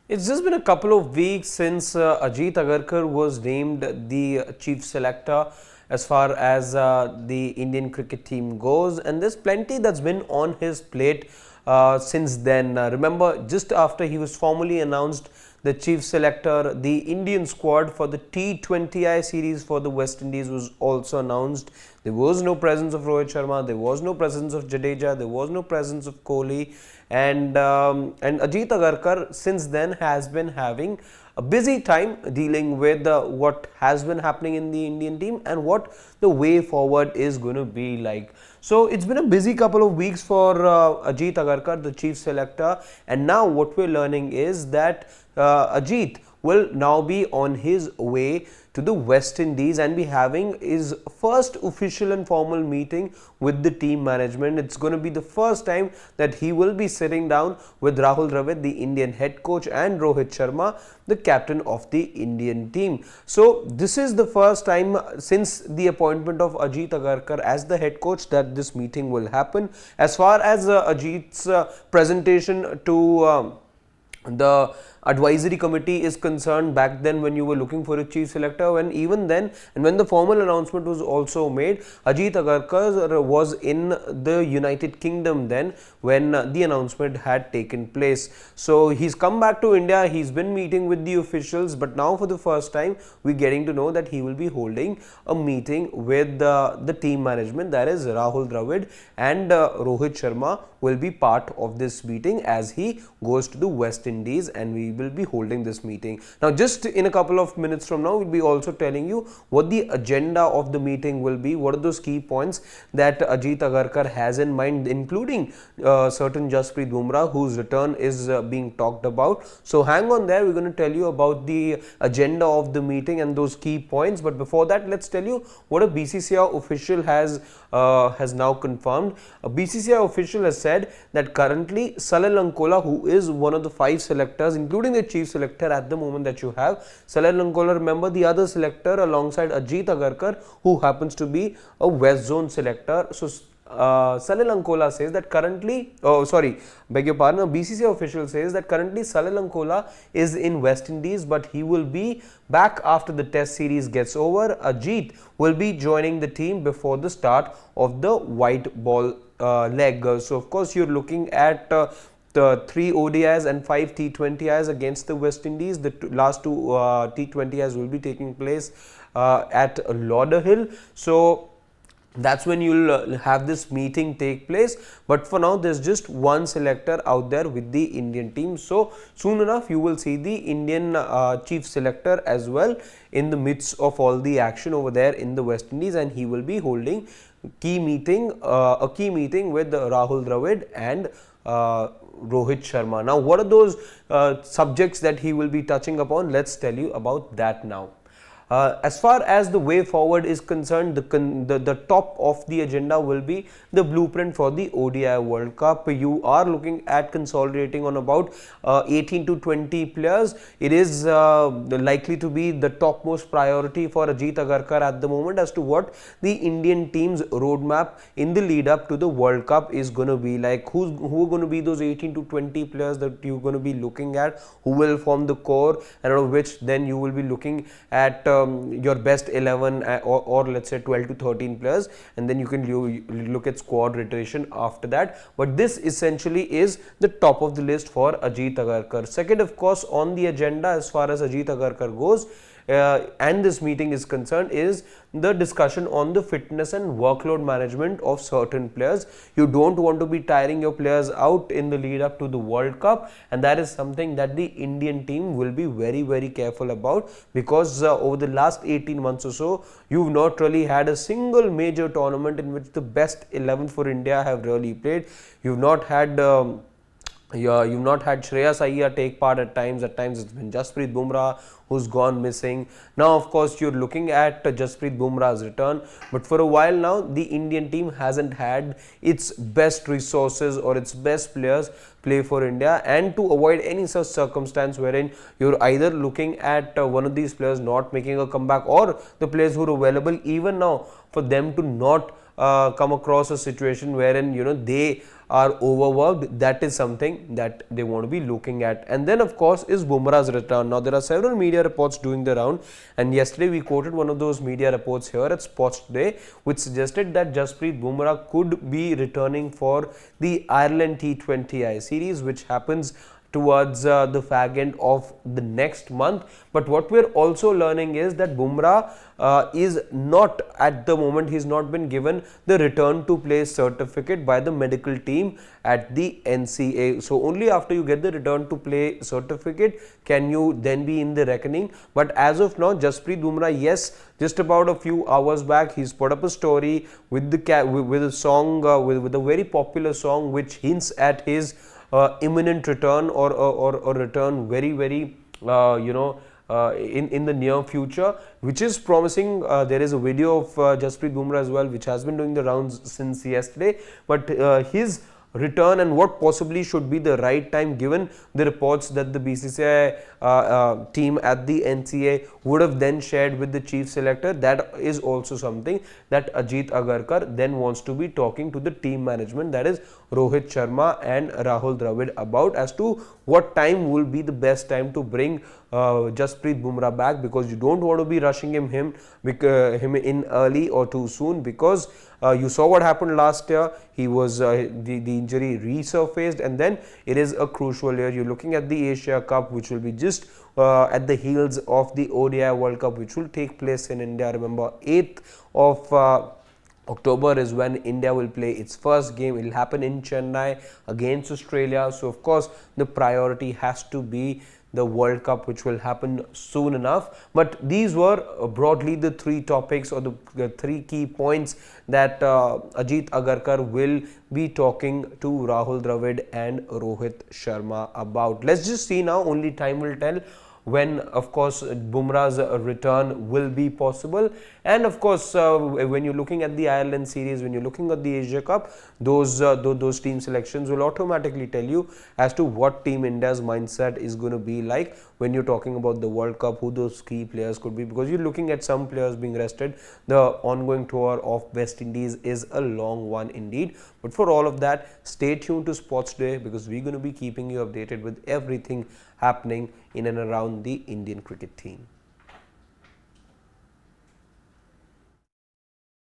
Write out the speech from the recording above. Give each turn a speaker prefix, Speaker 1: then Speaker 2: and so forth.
Speaker 1: It's just been a couple of weeks since Ajit Agarkar was named the chief selector as far as the Indian cricket team goes, and there's plenty that's been on his plate since then. Remember, just after he was formally announced the chief selector, the Indian squad for the T20I series for the West Indies was also announced. There was no presence of Rohit Sharma, there was no presence of Jadeja, there was no presence of Kohli, and Ajit Agarkar since then has been having a busy time dealing with what has been happening in the Indian team and what the way forward is going to be like. So it's been a busy couple of weeks for Ajit Agarkar, the chief selector, and now what we're learning is that Ajit will now be on his way to the West Indies and be having his first official and formal meeting with the team management. It's going to be the first time that he will be sitting down with Rahul Dravid, the Indian head coach, and Rohit Sharma, the captain of the Indian team. So this is the first time since the appointment of Ajit Agarkar as the head coach that this meeting will happen. As far as Ajit's presentation to the advisory committee is concerned, back then when you were looking for a chief selector, when even then and when the formal announcement was also made, Ajit Agarkar was in the United Kingdom then when the announcement had taken place. So he's come back to India, he's been meeting with the officials, but now for the first time we're getting to know that he will be holding a meeting with the team management, that is Rahul Dravid and Rohit Sharma will be part of this meeting as he goes to the West Indies, and we will be holding this meeting. Now just in a couple of minutes from now we'll be also telling you what the agenda of the meeting will be, what are those key points that Ajit Agarkar has in mind, including certain Jasprit Bumrah whose return is being talked about. So hang on there, we're going to tell you about the agenda of the meeting and those key points, but before that let's tell you what a BCCI official has now confirmed. A BCCI official has said that currently Salil Ankola, who is one of the 5 selectors, including the chief selector at the moment that you have, Salil Ankola, remember the other selector alongside Ajit Agarkar, who happens to be a West Zone selector. So Salil Ankola says that currently, beg your pardon, a BCCI official says that currently Salil Ankola is in West Indies, but he will be back after the test series gets over. Ajit will be joining the team before the start of the white ball leg. So of course you're looking at the 3 ODIs and 5 T20Is against the West Indies. The last 2 T20Is will be taking place at Lauderhill. So that's when you'll have this meeting take place, but for now there's just one selector out there with the Indian team. So soon enough you will see the Indian chief selector as well in the midst of all the action over there in the West Indies, and he will be holding a key meeting with Rahul Dravid and Rohit Sharma. Now what are those subjects that he will be touching upon? Let's tell you about that now. As far as the way forward is concerned, the top of the agenda will be the blueprint for the ODI World Cup. You are looking at consolidating on about 18 to 20 players. It is likely to be the topmost priority for Ajit Agarkar at the moment as to what the Indian team's roadmap in the lead up to the World Cup is going to be like. Who are going to be those 18 to 20 players that you're going to be looking at, who will form the core, and out of which then you will be looking at your best 11 or let's say 12 to 13 players, and then you can look at squad rotation after that. But this essentially is the top of the list for Ajit Agarkar. Second, of course, on the agenda as far as Ajit Agarkar goes and this meeting is concerned is the discussion on the fitness and workload management of certain players. You don't want to be tiring your players out in the lead up to the World Cup, and that is something that the Indian team will be very careful about, because over the last 18 months or so you've not really had a single major tournament in which the best 11 for India have really played. You've not had you've not had Shreyas Iyer take part at times. At times it's been Jasprit Bumrah who's gone missing. Now of course you're looking at Jasprit Bumrah's return, but for a while now the Indian team hasn't had its best resources or its best players play for India, and to avoid any such circumstance wherein you're either looking at one of these players not making a comeback, or the players who are available even now for them to not come across a situation wherein they are overworked. That is something that they want to be looking at. And then of course is Bumrah's return. Now there are several media reports doing the round, and yesterday we quoted one of those media reports here at Sports Today, which suggested that Jasprit Bumrah could be returning for the Ireland T20I series, which happens towards the fag end of the next month. But what we're also learning is that Bumrah is not, at the moment, he's not been given the return to play certificate by the medical team at the NCA. So only after you get the return to play certificate can you then be in the reckoning. But as of now, Jasprit Bumrah, yes, just about a few hours back, he's put up a story with the with a song, with a very popular song which hints at his imminent return, or return very in the near future, which is promising. There is a video of Jasprit Bumrah as well, which has been doing the rounds since yesterday. But his return and what possibly should be the right time, given the reports that the BCCI team at the NCA would have then shared with the chief selector, that is also something that Ajit Agarkar then wants to be talking to the team management, that is Rohit Sharma and Rahul Dravid, about as to what time will be the best time to bring Jasprit Bumrah back, because you don't want to be rushing him in early or too soon, because you saw what happened last year. He was the injury resurfaced, and then it is a crucial year. You're looking at the Asia Cup, which will be just at the heels of the ODI World Cup, which will take place in India. Remember, 8th of October is when India will play its first game. It will happen in Chennai against Australia. So of course the priority has to be the World Cup, which will happen soon enough. But these were broadly the three topics, or the three key points that Ajit Agarkar will be talking to Rahul Dravid and Rohit Sharma about. Let's just see now, only time will tell when of course Bumrah's return will be possible. And of course when you're looking at the Ireland series, when you're looking at the Asia Cup, those team selections will automatically tell you as to what Team India's mindset is going to be like when you're talking about the World Cup, who those key players could be, because you're looking at some players being rested. The ongoing tour of West Indies is a long one indeed. But for all of that, stay tuned to Sports Day, because we're going to be keeping you updated with everything happening in and around the Indian cricket team.